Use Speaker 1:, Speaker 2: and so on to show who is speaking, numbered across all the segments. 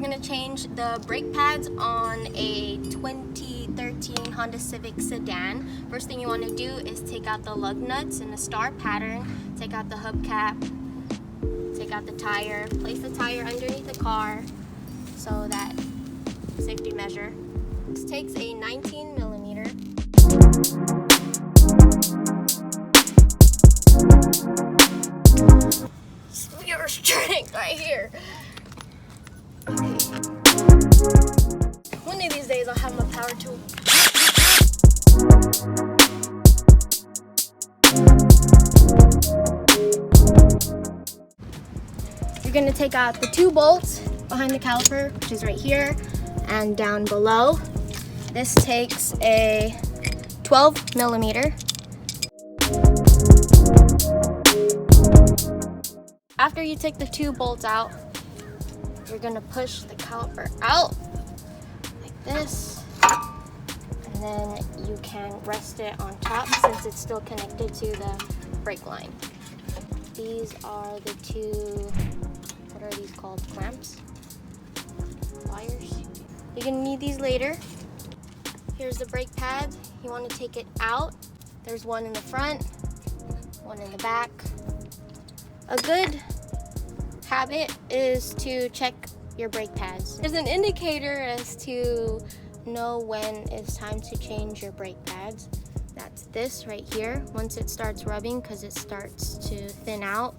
Speaker 1: going to change the brake pads on a 2013 Honda Civic sedan. First thing you want to do is take out the lug nuts in a star pattern, take out the hubcap, take out the tire, place the tire underneath the car so that safety measure. This takes a 19 millimeter. Pure strength right here. Okay. One of these days I'll have my power tool. You're going to take out the 2 bolts behind the caliper, which is right here and down below. This takes a 12 millimeter. After you take the 2 bolts out, you're going to push the caliper out like this, and then you can rest it on top since it's still connected to the brake line. These are the 2, what are these called? Clamps? Wires? You're going to need these later. Here's the brake pad. You want to take it out. There's one in the front, one in the back. A good habit is to check your brake pads. There's an indicator as to know when it's time to change your brake pads. That's this right here. Once it starts rubbing, because it starts to thin out,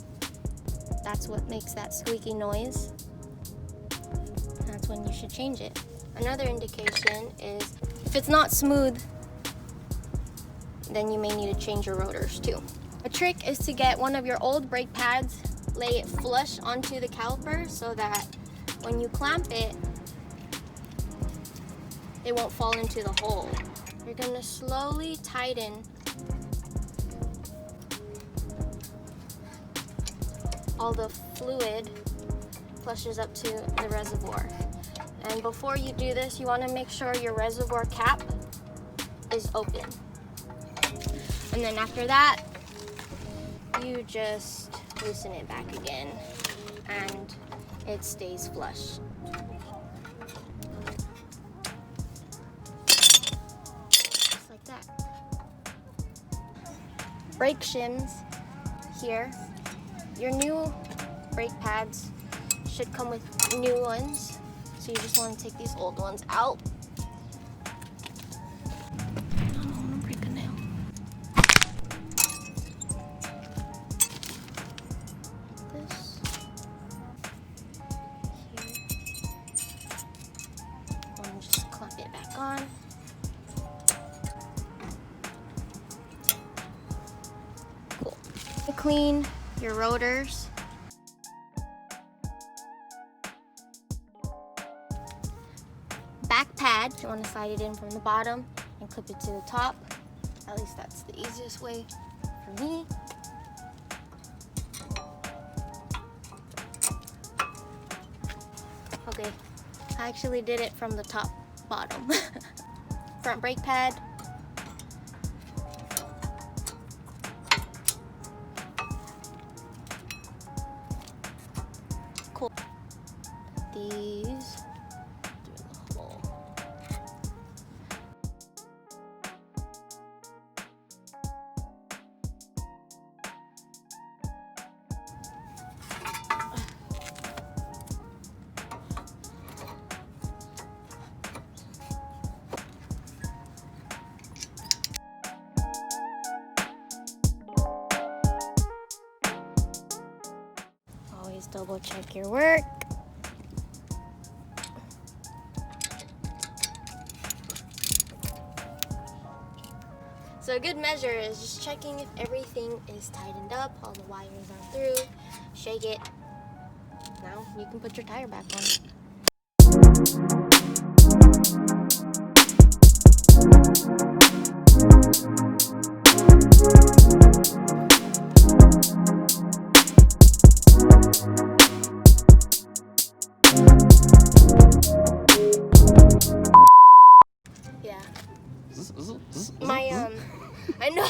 Speaker 1: that's what makes that squeaky noise. That's when you should change it. Another indication is if it's not smooth, then you may need to change your rotors too. A trick is to get one of your old brake pads, lay it flush onto the caliper so that when you clamp it, it won't fall into the hole. You're going to slowly tighten all the fluid flushes up to the reservoir. And before you do this, you want to make sure your reservoir cap is open. And then after that, you just loosen it back again and it stays flush. Just like that. Brake shims here. Your new brake pads should come with new ones, so you just want to take these old ones out. On. Cool. Clean your rotors. Back pad, you want to slide it in from the bottom and clip it to the top. At least that's the easiest way for me. Okay, I actually did it from the top. Bottom. Front brake pad. Cool. These through the hole. Double check your work. So a good measure is just checking if everything is tightened up, all the wires are through. Shake it. Now you can put your tire back on. I know.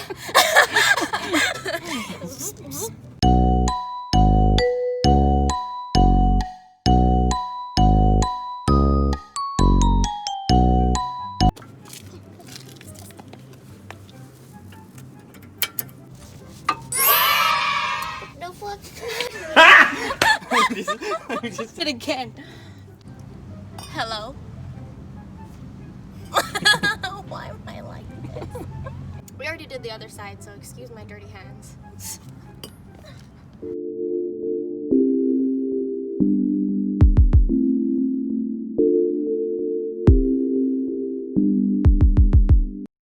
Speaker 1: Just it again. Hello. Why am I like this? We already did the other side, so excuse my dirty hands.